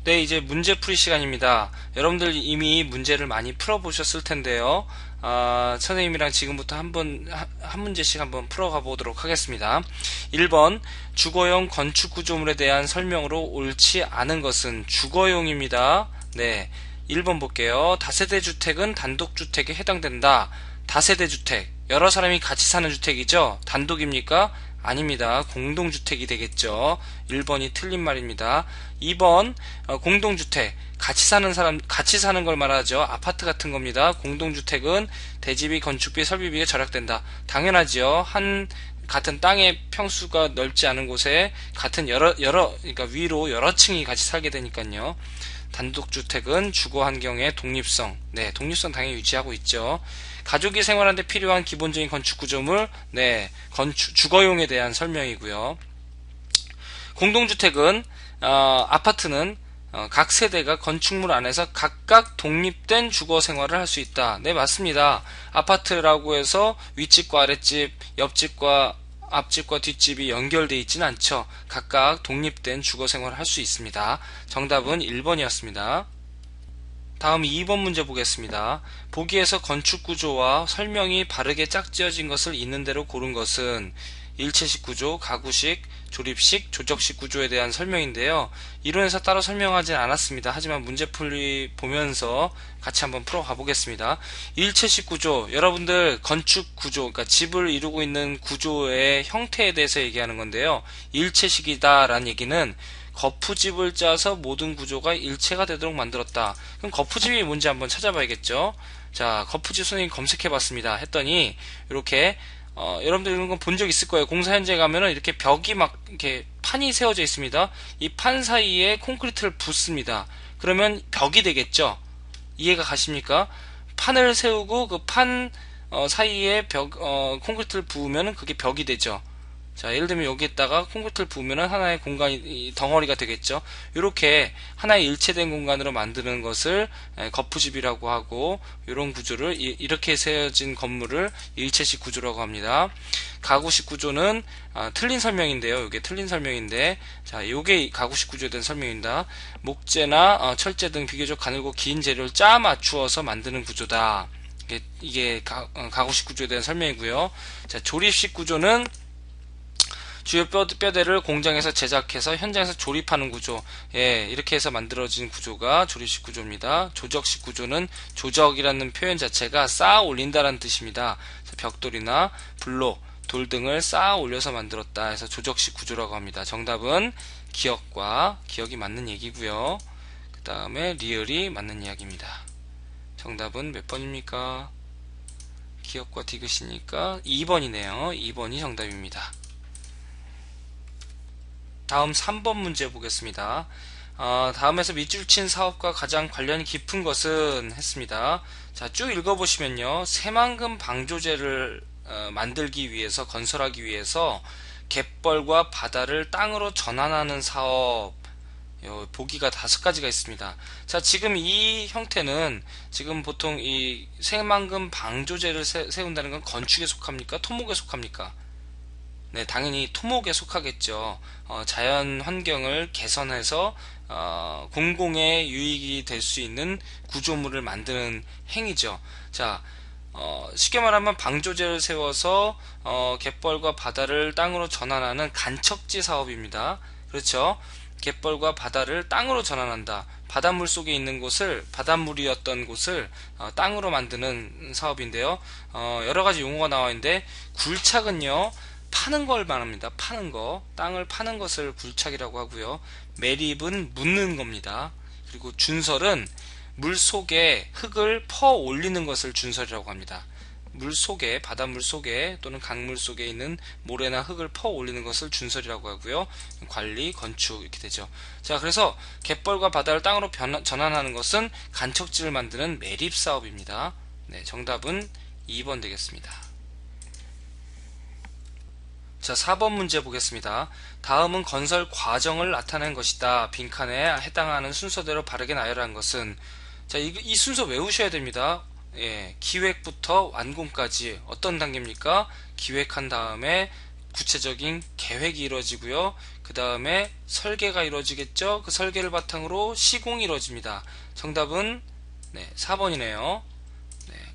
네, 이제 문제풀이 시간입니다. 여러분들 이미 문제를 많이 풀어보셨을 텐데요. 선생님이랑 지금부터 한 문제씩 한번 풀어가 보도록 하겠습니다. 1번, 주거용 건축구조물에 대한 설명으로 옳지 않은 것은 주거용입니다. 네, 1번 볼게요. 다세대 주택은 단독주택에 해당된다. 다세대 주택, 여러 사람이 같이 사는 주택이죠? 단독입니까? 아닙니다. 공동주택이 되겠죠. 1번이 틀린 말입니다. 2번, 공동주택, 같이 사는 걸 말하죠. 아파트 같은 겁니다. 공동주택은 대지비, 건축비, 설비비가 절약된다. 당연하지요. 같은 땅의 평수가 넓지 않은 곳에 같은 그러니까 위로 여러 층이 같이 살게 되니까요. 단독주택은 주거 환경의 독립성, 네, 독립성 당연히 유지하고 있죠. 가족이 생활하는데 필요한 기본적인 건축구조물, 네, 주거용에 대한 설명이고요. 공동주택은 아파트는 각 세대가 건축물 안에서 각각 독립된 주거 생활을 할 수 있다. 네, 맞습니다. 아파트라고 해서 윗집과 아랫집, 옆집과 앞집과 뒷집이 연결되어 있지는 않죠. 각각 독립된 주거 생활을 할 수 있습니다. 정답은 1번이었습니다. 다음 2번 문제 보겠습니다. 보기에서 건축구조와 설명이 바르게 짝지어진 것을 있는 대로 고른 것은 일체식 구조, 가구식, 조립식, 조적식 구조에 대한 설명인데요. 이론에서 따로 설명하진 않았습니다. 하지만 문제풀이 보면서 같이 한번 풀어가 보겠습니다. 일체식 구조, 여러분들 건축 구조, 그러니까 집을 이루고 있는 구조의 형태에 대해서 얘기하는 건데요. 일체식이다 라는 얘기는 거푸집을 짜서 모든 구조가 일체가 되도록 만들었다. 그럼 거푸집이 뭔지 한번 찾아봐야겠죠. 자, 거푸집 선생님 검색해봤습니다. 했더니 이렇게 여러분들 이런 건 본 적 있을 거예요. 공사 현장에 가면은 이렇게 벽이 막 이렇게 판이 세워져 있습니다. 이 판 사이에 콘크리트를 붓습니다. 그러면 벽이 되겠죠. 이해가 가십니까? 판을 세우고 그 판 사이에 콘크리트를 부으면은 그게 벽이 되죠. 자, 예를 들면 여기에다가 콘크리트를 부으면 하나의 공간이, 덩어리가 되겠죠. 이렇게 하나의 일체된 공간으로 만드는 것을 거푸집이라고 하고, 이런 구조를, 이렇게 세워진 건물을 일체식 구조라고 합니다. 가구식 구조는 틀린 설명인데요. 이게 틀린 설명인데, 자, 이게 가구식 구조에 대한 설명입니다. 목재나 철제 등 비교적 가늘고 긴 재료를 짜 맞추어서 만드는 구조다. 이게 가구식 구조에 대한 설명이고요. 자, 조립식 구조는 주요 뼈대를 공장에서 제작해서 현장에서 조립하는 구조, 예, 이렇게 해서 만들어진 구조가 조립식 구조입니다. 조적식 구조는 조적이라는 표현 자체가 쌓아 올린다라는 뜻입니다. 벽돌이나 블록, 돌 등을 쌓아 올려서 만들었다 해서 조적식 구조라고 합니다. 정답은 기억이 맞는 얘기고요. 그 다음에 리을이 맞는 이야기입니다. 정답은 몇 번입니까? 기억과 디귿이니까 2번이네요. 2번이 정답입니다. 다음 3번 문제 보겠습니다. 다음에서 밑줄 친 사업과 가장 관련이 깊은 것은 했습니다. 자, 쭉 읽어보시면요. 새만금 방조제를 만들기 위해서, 건설하기 위해서 갯벌과 바다를 땅으로 전환하는 사업, 보기가 5가지가 있습니다. 자, 지금 이 형태는 지금 보통 이 새만금 방조제를 세운다는 건 건축에 속합니까? 토목에 속합니까? 네, 당연히 토목에 속하겠죠. 자연 환경을 개선해서 공공의 유익이 될 수 있는 구조물을 만드는 행위죠. 자, 쉽게 말하면 방조제를 세워서 갯벌과 바다를 땅으로 전환하는 간척지 사업입니다. 그렇죠? 갯벌과 바다를 땅으로 전환한다. 바닷물 속에 있는 곳을, 바닷물이었던 곳을 땅으로 만드는 사업인데요. 여러가지 용어가 나와 있는데, 굴착은요, 파는 걸 말합니다. 파는 거, 땅을 파는 것을 굴착이라고 하고요. 매립은 묻는 겁니다. 그리고 준설은 물 속에 흙을 퍼 올리는 것을 준설이라고 합니다. 물 속에, 바닷물 속에 또는 강물 속에 있는 모래나 흙을 퍼 올리는 것을 준설이라고 하고요. 관리, 건축 이렇게 되죠. 자, 그래서 갯벌과 바다를 땅으로 전환하는 것은 간척지를 만드는 매립 사업입니다. 네, 정답은 2번 되겠습니다. 자, 4번 문제 보겠습니다. 다음은 건설 과정을 나타낸 것이다. 빈칸에 해당하는 순서대로 바르게 나열한 것은, 자, 이 순서 외우셔야 됩니다. 예, 기획부터 완공까지 어떤 단계입니까? 기획한 다음에 구체적인 계획이 이루어지고요. 그 다음에 설계가 이루어지겠죠. 그 설계를 바탕으로 시공이 이루어집니다. 정답은 4번이네요.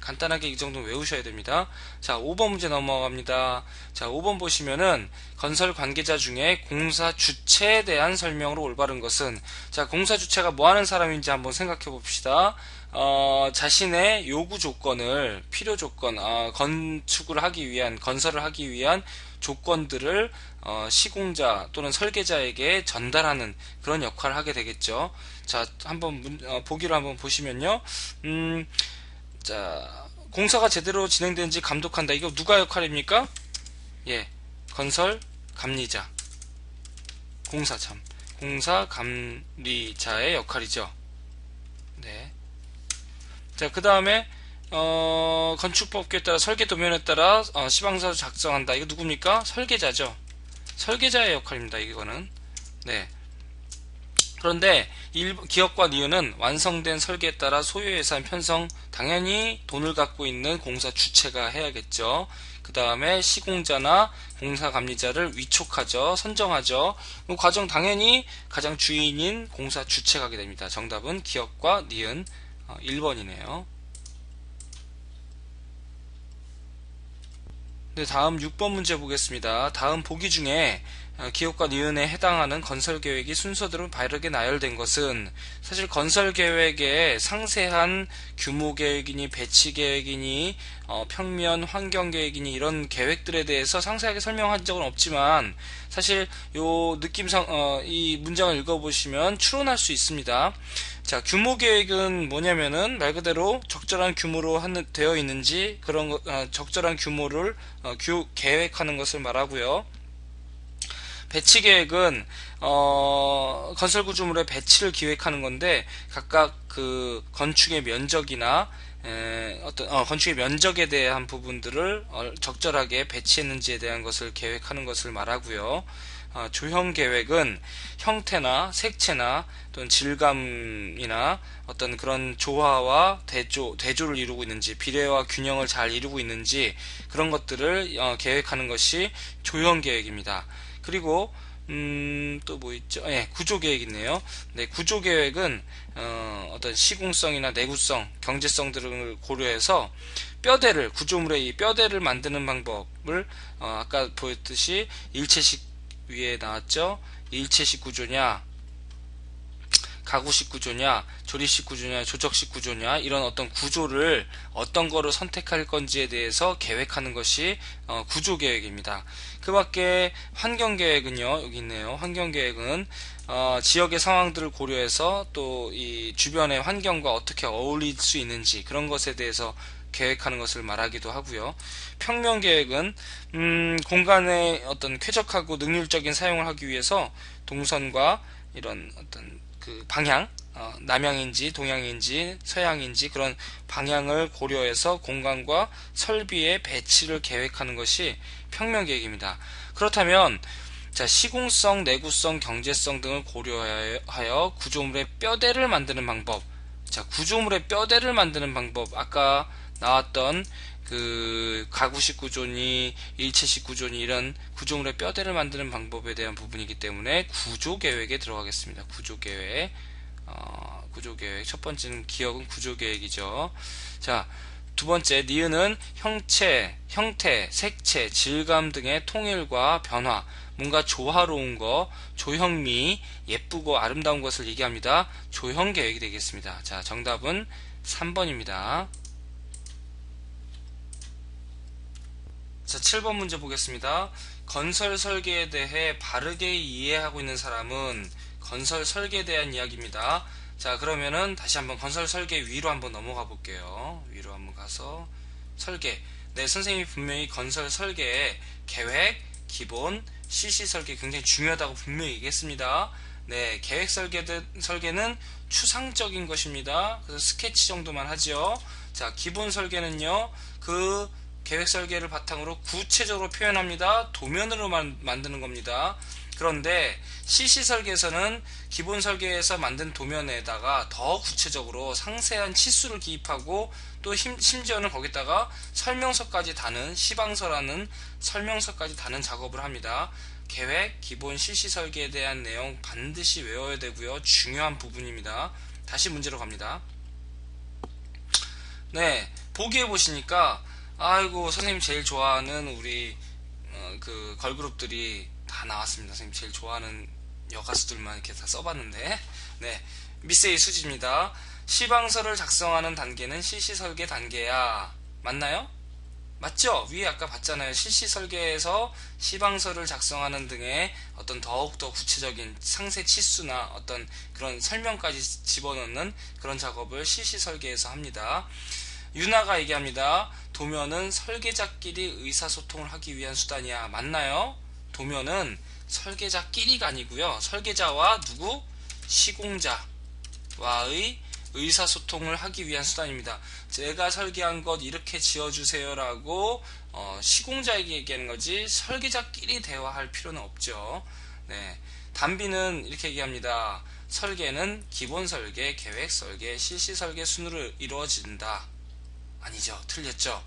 간단하게 이 정도 외우셔야 됩니다. 자, 5번 문제 넘어갑니다. 자, 5번 보시면은 건설 관계자 중에 공사 주체에 대한 설명으로 올바른 것은, 자, 공사 주체가 뭐 하는 사람인지 한번 생각해 봅시다. 자신의 요구 조건을, 필요 조건, 건축을 하기 위한, 건설을 하기 위한 조건들을 시공자 또는 설계자에게 전달하는 그런 역할을 하게 되겠죠. 자, 한번 보기를 한번 보시면요. 자, 공사가 제대로 진행되는지 감독한다. 이거 누가 역할입니까? 예, 건설 감리자. 공사 감리자의 역할이죠. 네. 자, 그 다음에 건축법규에 따라 설계 도면에 따라 시방사를 작성한다. 이거 누굽니까? 설계자죠. 설계자의 역할입니다. 이거는. 네. 그런데 기업과 니은은 완성된 설계에 따라 소요 예산 편성, 당연히 돈을 갖고 있는 공사 주체가 해야겠죠. 그 다음에 시공자나 공사 감리자를 위촉하죠. 선정하죠. 그 과정 당연히 가장 주인인 공사 주체가 하게 됩니다. 정답은 기업과 니은 1번이네요. 네, 다음 6번 문제 보겠습니다. 다음 보기 중에 기업과 니은에 해당하는 건설계획이 순서대로 바르게 나열된 것은, 사실 건설계획에 상세한 규모계획이니 배치계획이니 평면 환경계획이니 이런 계획들에 대해서 상세하게 설명한 적은 없지만, 사실 요 느낌상 이 문장을 읽어보시면 추론할 수 있습니다. 자, 규모 계획은 뭐냐면은 말 그대로 적절한 규모로 되어 있는지, 그런 적절한 규모를 계획하는 것을 말하고요. 배치 계획은 건설 구조물의 배치를 기획하는 건데, 각각 그 건축의 면적이나 건축의 면적에 대한 부분들을 적절하게 배치했는지에 대한 것을 계획하는 것을 말하고요. 조형 계획은 형태나 색채나 또는 질감이나 어떤 그런 조화와 대조를 이루고 있는지, 비례와 균형을 잘 이루고 있는지, 그런 것들을 계획하는 것이 조형 계획입니다. 그리고 또 뭐 있죠? 네, 구조 계획 있네요. 네, 구조 계획은 어떤 시공성이나 내구성, 경제성 등을 고려해서 구조물의 이 뼈대를 만드는 방법을 아까 보였듯이 일체식 위에 나왔죠. 일체식 구조냐, 가구식 구조냐, 조립식 구조냐, 조적식 구조냐, 이런 어떤 구조를 어떤 거를 선택할 건지에 대해서 계획하는 것이 구조 계획입니다. 그 밖에 환경 계획은요, 여기 있네요. 환경 계획은 지역의 상황들을 고려해서 또 이 주변의 환경과 어떻게 어울릴 수 있는지, 그런 것에 대해서 계획하는 것을 말하기도 하고요. 평면 계획은 공간의 어떤 쾌적하고 능률적인 사용을 하기 위해서 동선과 이런 어떤 그 방향, 남향인지 동향인지 서향인지 그런 방향을 고려해서 공간과 설비의 배치를 계획하는 것이 평면 계획입니다. 그렇다면 자, 시공성, 내구성, 경제성 등을 고려하여 구조물의 뼈대를 만드는 방법. 자, 구조물의 뼈대를 만드는 방법. 아까 나왔던 그 가구식 구조니 일체식 구조니 이런 구조물의 뼈대를 만드는 방법에 대한 부분이기 때문에 구조계획에 들어가겠습니다. 구조계획. 구조계획. 첫 번째는 기억은 구조계획이죠. 자, 두 번째, 니은은 형태, 색채, 질감 등의 통일과 변화, 뭔가 조화로운 거, 조형미, 예쁘고 아름다운 것을 얘기합니다. 조형계획이 되겠습니다. 자, 정답은 3번입니다. 자, 7번 문제 보겠습니다. 건설 설계에 대해 바르게 이해하고 있는 사람은, 건설 설계에 대한 이야기입니다. 자, 그러면은 다시 한번 건설 설계 위로 한번 넘어가 볼게요. 위로 한번 가서 설계. 네, 선생님이 분명히 건설 설계에 계획, 기본, CC 설계 굉장히 중요하다고 분명히 얘기했습니다. 네, 계획 설계는 추상적인 것입니다. 그래서 스케치 정도만 하죠. 자, 기본 설계는요, 그 계획 설계를 바탕으로 구체적으로 표현합니다. 도면으로 만드는 겁니다. 그런데 CC 설계에서는 기본 설계에서 만든 도면에다가 더 구체적으로 상세한 치수를 기입하고 또 심지어는 거기다가 설명서까지 다는 시방서라는 설명서까지 다는 작업을 합니다. 계획, 기본 CC 설계에 대한 내용 반드시 외워야 되고요. 중요한 부분입니다. 다시 문제로 갑니다. 네, 보기에 보시니까 아이고 선생님 제일 좋아하는 우리 그 걸그룹들이 다 나왔습니다. 선생님 제일 좋아하는 여가수들만 이렇게 다 써봤는데, 네, 미세이 수지입니다. 시방서를 작성하는 단계는 CC 설계 단계야. 맞나요? 맞죠? 위에 아까 봤잖아요. CC 설계에서 시방서를 작성하는 등의 어떤 더욱더 구체적인 상세 치수나 어떤 그런 설명까지 집어넣는 그런 작업을 CC 설계에서 합니다. 유나가 얘기합니다. 도면은 설계자끼리 의사소통을 하기 위한 수단이야. 맞나요? 도면은 설계자끼리가 아니고요. 설계자와 누구? 시공자와의 의사소통을 하기 위한 수단입니다. 제가 설계한 것 이렇게 지어주세요 라고 시공자에게 얘기하는 거지 설계자끼리 대화할 필요는 없죠. 네, 단비는 이렇게 얘기합니다. 설계는 기본 설계, 계획 설계, 실시 설계 순으로 이루어진다. 아니죠. 틀렸죠.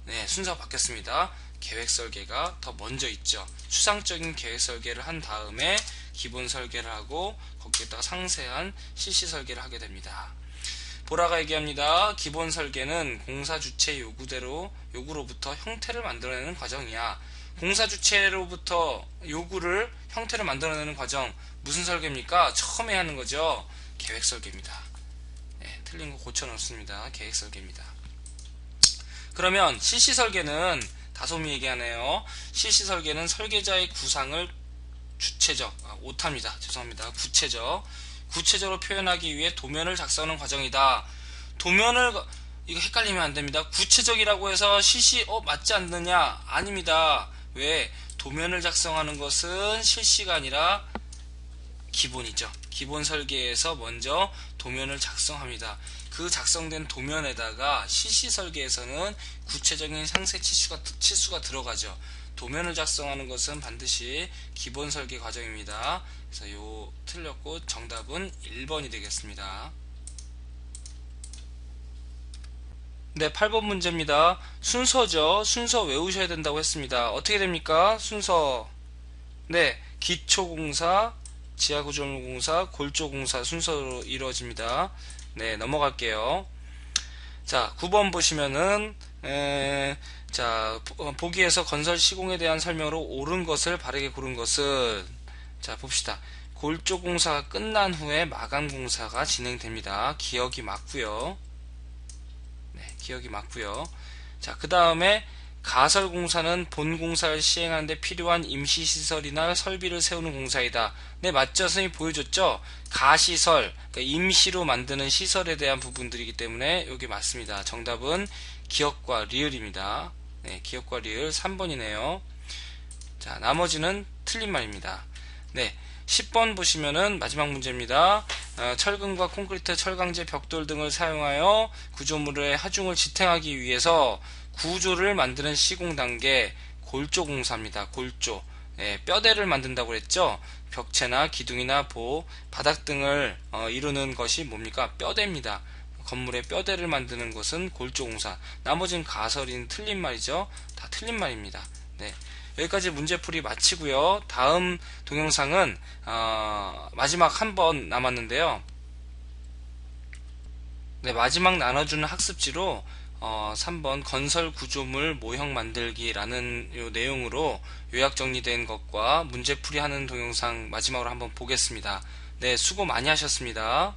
네, 순서가 바뀌었습니다. 계획 설계가 더 먼저 있죠. 추상적인 계획 설계를 한 다음에 기본 설계를 하고 거기에다가 상세한 실시 설계를 하게 됩니다. 보라가 얘기합니다. 기본 설계는 공사 주체 요구로부터 형태를 만들어내는 과정이야. 공사 주체로부터 요구를 형태를 만들어내는 과정 무슨 설계입니까? 처음에 하는 거죠. 계획 설계입니다. 네, 틀린 거 고쳐 넣습니다. 계획 설계입니다. 그러면 CC 설계는 다소미 얘기하네요. CC 설계는 설계자의 구상을 오타입니다. 죄송합니다. 구체적으로 표현하기 위해 도면을 작성하는 과정이다. 도면을 이거 헷갈리면 안 됩니다. 구체적이라고 해서 CC 맞지 않느냐? 아닙니다. 왜? 도면을 작성하는 것은 실시가 아니라 기본이죠. 기본 설계에서 먼저 도면을 작성합니다. 그 작성된 도면에다가 CC 설계에서는 구체적인 상세 치수가 들어가죠. 도면을 작성하는 것은 반드시 기본 설계 과정입니다. 그래서 요 틀렸고 정답은 1번이 되겠습니다. 네, 8번 문제입니다. 순서죠. 순서 외우셔야 된다고 했습니다. 어떻게 됩니까? 순서. 네, 기초공사, 지하구조물공사, 골조공사 순서로 이루어집니다. 네, 넘어갈게요. 자, 9번 보시면은 자, 보기에서 건설 시공에 대한 설명으로 옳은 것을 바르게 고른 것은, 자, 봅시다. 골조공사가 끝난 후에 마감공사가 진행됩니다. 기억이 맞고요. 네, 기억이 맞고요. 자, 그 다음에 가설공사는 본공사를 시행하는데 필요한 임시시설이나 설비를 세우는 공사이다. 네, 맞죠? 선생님이 보여줬죠? 가시설, 그러니까 임시로 만드는 시설에 대한 부분들이기 때문에 여기 맞습니다. 정답은 기억과 리을입니다. 네, 기억과 리을 3번이네요. 자, 나머지는 틀린 말입니다. 네, 10번 보시면은 마지막 문제입니다. 철근과 콘크리트, 철강제, 벽돌 등을 사용하여 구조물의 하중을 지탱하기 위해서 구조를 만드는 시공 단계 골조공사입니다. 골조. 네, 뼈대를 만든다고 그랬죠. 벽체나 기둥이나 바닥 등을 이루는 것이 뭡니까? 뼈대입니다. 건물의 뼈대를 만드는 것은 골조공사. 나머지는 가설인 틀린 말이죠. 다 틀린 말입니다. 네, 여기까지 문제풀이 마치고요. 다음 동영상은 마지막 한 번 남았는데요. 네, 마지막 나눠주는 학습지로 3번 건설 구조물 모형 만들기라는 요 내용으로 요약 정리된 것과 문제풀이 하는 동영상 마지막으로 한번 보겠습니다. 네, 수고 많이 하셨습니다.